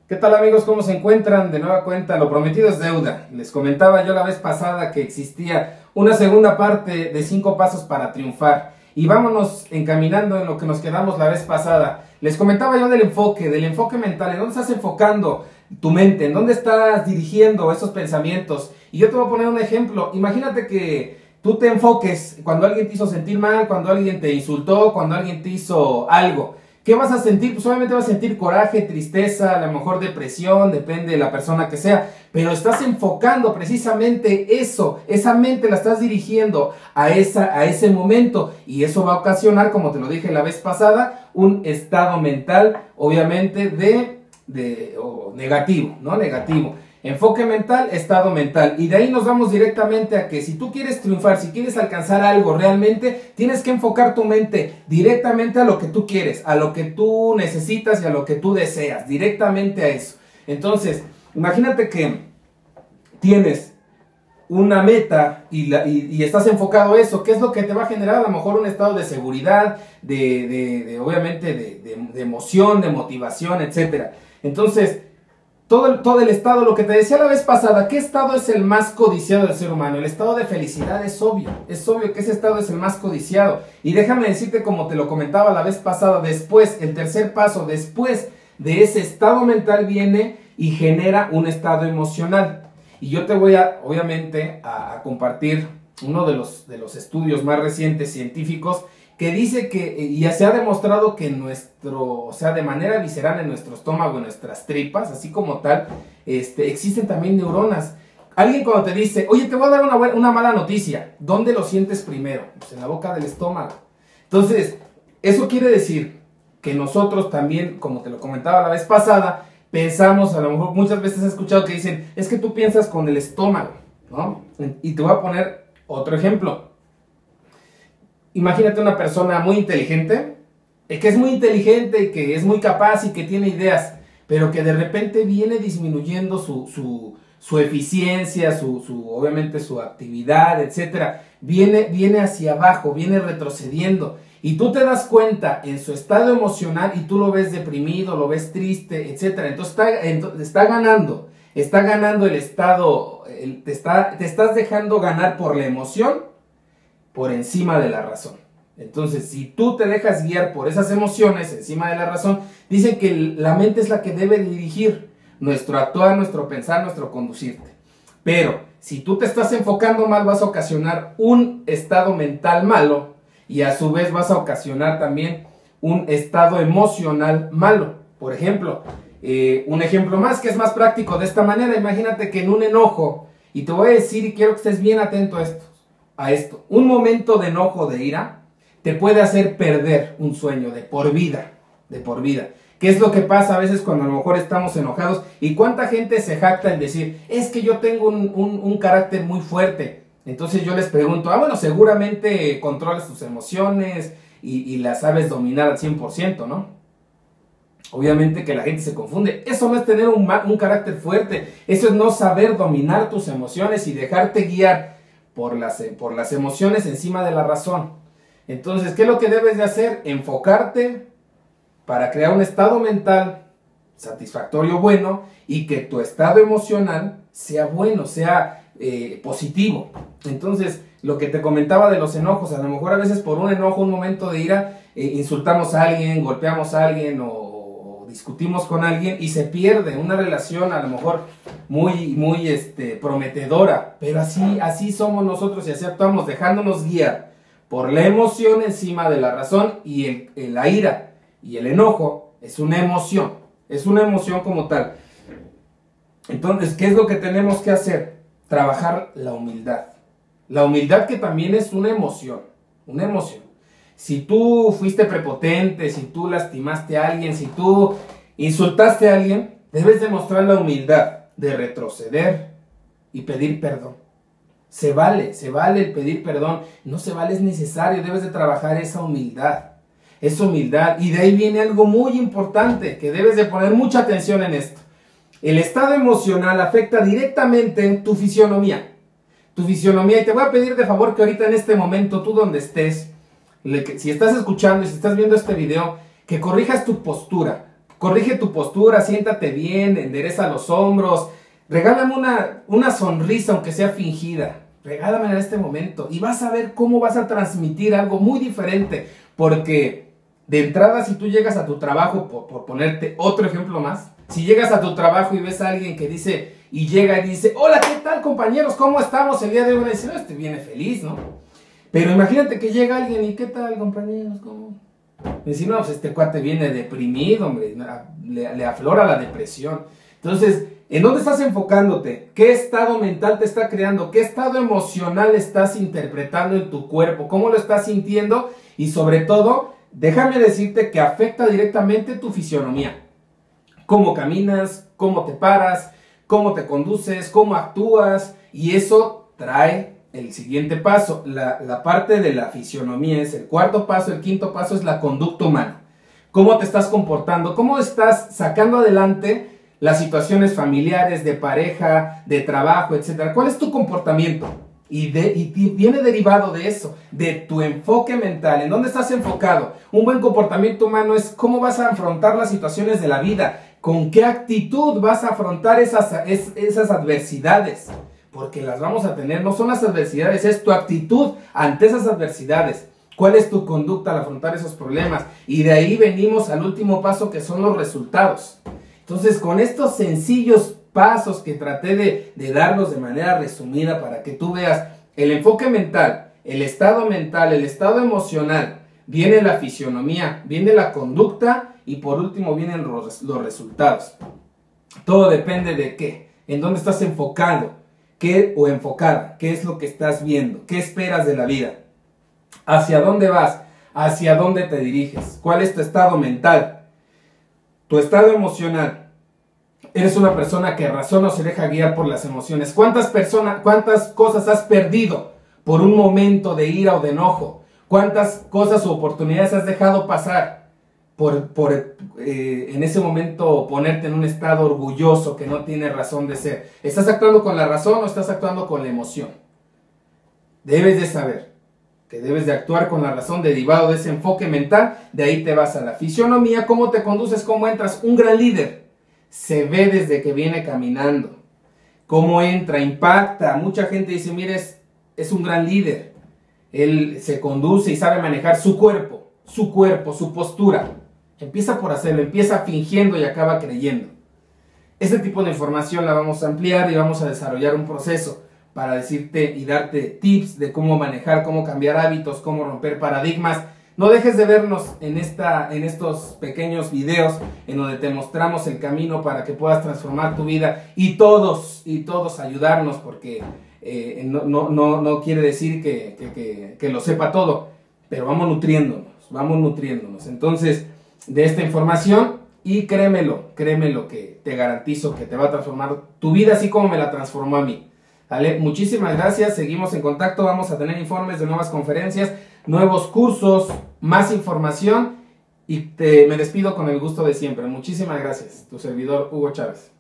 ¿Qué tal, amigos? ¿Cómo se encuentran? De nueva cuenta, lo prometido es deuda. Les comentaba yo la vez pasada que existía una segunda parte de 5 pasos para triunfar. Y vámonos encaminando en lo que nos quedamos la vez pasada. Les comentaba yo del enfoque mental. ¿En dónde estás enfocando tu mente? ¿En dónde estás dirigiendo esos pensamientos? Y yo te voy a poner un ejemplo. Imagínate que tú te enfoques cuando alguien te hizo sentir mal, cuando alguien te insultó, cuando alguien te hizo algo. ¿Qué vas a sentir? Pues obviamente vas a sentir coraje, tristeza, a lo mejor depresión, depende de la persona que sea, pero estás enfocando precisamente eso, esa mente la estás dirigiendo a ese momento y eso va a ocasionar, como te lo dije la vez pasada, un estado mental, obviamente, negativo, ¿no? Negativo. Enfoque mental, estado mental. Y de ahí nos vamos directamente a que si tú quieres triunfar, si quieres alcanzar algo realmente, tienes que enfocar tu mente directamente a lo que tú quieres, a lo que tú necesitas y a lo que tú deseas, directamente a eso. Entonces, imagínate que tienes una meta y estás enfocado a eso. ¿Qué es lo que te va a generar? A lo mejor un estado de seguridad, obviamente de emoción, de motivación, etc. Entonces, todo el estado, lo que te decía la vez pasada, ¿qué estado es el más codiciado del ser humano? El estado de felicidad es obvio que ese estado es el más codiciado. Y déjame decirte, como te lo comentaba la vez pasada, después, el tercer paso, después de ese estado mental viene y genera un estado emocional. Y yo te voy obviamente, a compartir uno de los estudios más recientes científicos que dice que, y ya se ha demostrado que de manera visceral en nuestro estómago, en nuestras tripas, así como tal, existen también neuronas. Alguien cuando te dice, oye, te voy a dar una mala noticia, ¿dónde lo sientes primero? Pues en la boca del estómago. Entonces, eso quiere decir que nosotros también, como te lo comentaba la vez pasada, pensamos, a lo mejor muchas veces has escuchado que dicen, es que tú piensas con el estómago, ¿no? Y te voy a poner otro ejemplo. Imagínate una persona muy inteligente, que es muy inteligente y que es muy capaz y que tiene ideas, pero que de repente viene disminuyendo su eficiencia, obviamente su actividad, etc. Viene hacia abajo, viene retrocediendo. Y tú te das cuenta en su estado emocional y tú lo ves deprimido, lo ves triste, etc. Entonces está ganando el estado, te estás dejando ganar por la emoción por encima de la razón. Entonces, si tú te dejas guiar por esas emociones encima de la razón, dicen que la mente es la que debe dirigir nuestro actuar, nuestro pensar, nuestro conducirte. Pero, si tú te estás enfocando mal, vas a ocasionar un estado mental malo y a su vez vas a ocasionar también un estado emocional malo. Por ejemplo, un ejemplo más que es más práctico de esta manera, imagínate que en un enojo, y te voy a decir y quiero que estés bien atento a esto, un momento de enojo, de ira, te puede hacer perder un sueño de por vida, ¿Qué es lo que pasa a veces cuando a lo mejor estamos enojados? ¿Y cuánta gente se jacta en decir, es que yo tengo un carácter muy fuerte? Entonces yo les pregunto, bueno, seguramente controlas tus emociones y las sabes dominar al 100%, ¿no? Obviamente que la gente se confunde. Eso no es tener un carácter fuerte, eso es no saber dominar tus emociones y dejarte guiar por las emociones encima de la razón. Entonces, ¿qué es lo que debes de hacer? Enfocarte para crear un estado mental satisfactorio, bueno, y que tu estado emocional sea bueno, sea positivo. Entonces, lo que te comentaba de los enojos, a lo mejor a veces por un enojo, un momento de ira, insultamos a alguien, golpeamos a alguien o discutimos con alguien y se pierde una relación a lo mejor muy prometedora, pero así somos nosotros y así actuamos, dejándonos guiar por la emoción encima de la razón. Y la ira y el enojo es una emoción como tal. Entonces, ¿qué es lo que tenemos que hacer? Trabajar la humildad que también es una emoción. Si tú fuiste prepotente, si tú lastimaste a alguien, si tú insultaste a alguien, debes demostrar la humildad de retroceder y pedir perdón. Se vale el pedir perdón, no se vale, es necesario, debes de trabajar esa humildad. Y de ahí viene algo muy importante, que debes de poner mucha atención en esto. El estado emocional afecta directamente tu fisionomía, y te voy a pedir de favor que ahorita en este momento, tú donde estés, si estás escuchando y si estás viendo este video, que corrijas tu postura, corrige tu postura, siéntate bien, endereza los hombros, regálame una sonrisa aunque sea fingida, regálamela en este momento y vas a ver cómo vas a transmitir algo muy diferente, porque de entrada si tú llegas a tu trabajo, por ponerte otro ejemplo más, si llegas a tu trabajo y ves a alguien que dice, y llega y dice, hola, ¿qué tal compañeros? ¿Cómo estamos el día de hoy? Van a decir, no, este viene feliz, ¿no? Pero imagínate que llega alguien y, ¿qué tal compañeros? ¿Cómo? Decir, no, pues este cuate viene deprimido, hombre, le aflora la depresión. Entonces, ¿en dónde estás enfocándote? ¿Qué estado mental te está creando? ¿Qué estado emocional estás interpretando en tu cuerpo? ¿Cómo lo estás sintiendo? Y sobre todo, déjame decirte que afecta directamente tu fisionomía. Cómo caminas, cómo te paras, cómo te conduces, cómo actúas. Y eso trae el siguiente paso. La parte de la fisionomía es el cuarto paso. El quinto paso es la conducta humana. ¿Cómo te estás comportando? ¿Cómo estás sacando adelante las situaciones familiares, de pareja, de trabajo, etcétera? ¿Cuál es tu comportamiento? Y viene derivado de eso, de tu enfoque mental. ¿En dónde estás enfocado? Un buen comportamiento humano es cómo vas a afrontar las situaciones de la vida. ¿Con qué actitud vas a afrontar esas adversidades? Porque las vamos a tener, no son las adversidades, es tu actitud ante esas adversidades. ¿Cuál es tu conducta al afrontar esos problemas? Y de ahí venimos al último paso, que son los resultados. Entonces, con estos sencillos pasos que traté de darlos de manera resumida para que tú veas el enfoque mental, el estado emocional, viene la fisionomía, viene la conducta y por último vienen los resultados. Todo depende de qué, en dónde estás enfocado, qué o enfocada, qué es lo que estás viendo, qué esperas de la vida, hacia dónde vas, hacia dónde te diriges, cuál es tu estado mental, tu estado emocional. Eres una persona que razona o se deja guiar por las emociones. ¿Cuántas cosas has perdido por un momento de ira o de enojo? ¿Cuántas cosas o oportunidades has dejado pasar por en ese momento ponerte en un estado orgulloso que no tiene razón de ser? ¿Estás actuando con la razón o estás actuando con la emoción? Debes de saber que debes de actuar con la razón derivado de ese enfoque mental. De ahí te vas a la fisionomía, cómo te conduces, cómo entras. Un gran líder se ve desde que viene caminando, cómo entra, impacta. Mucha gente dice, mire, es un gran líder, él se conduce y sabe manejar su cuerpo, su postura. Empieza por hacerlo, empieza fingiendo y acaba creyendo. Este tipo de información la vamos a ampliar y vamos a desarrollar un proceso para decirte y darte tips de cómo manejar, cómo cambiar hábitos, cómo romper paradigmas. No dejes de vernos en estos pequeños videos en donde te mostramos el camino para que puedas transformar tu vida y todos ayudarnos, porque no quiere decir que lo sepa todo, pero vamos nutriéndonos. Entonces, de esta información, y créemelo que te garantizo que te va a transformar tu vida así como me la transformó a mí. ¿Vale? Muchísimas gracias, seguimos en contacto, vamos a tener informes de nuevas conferencias, nuevos cursos, más información y me despido con el gusto de siempre. Muchísimas gracias, tu servidor Hugo Chávez.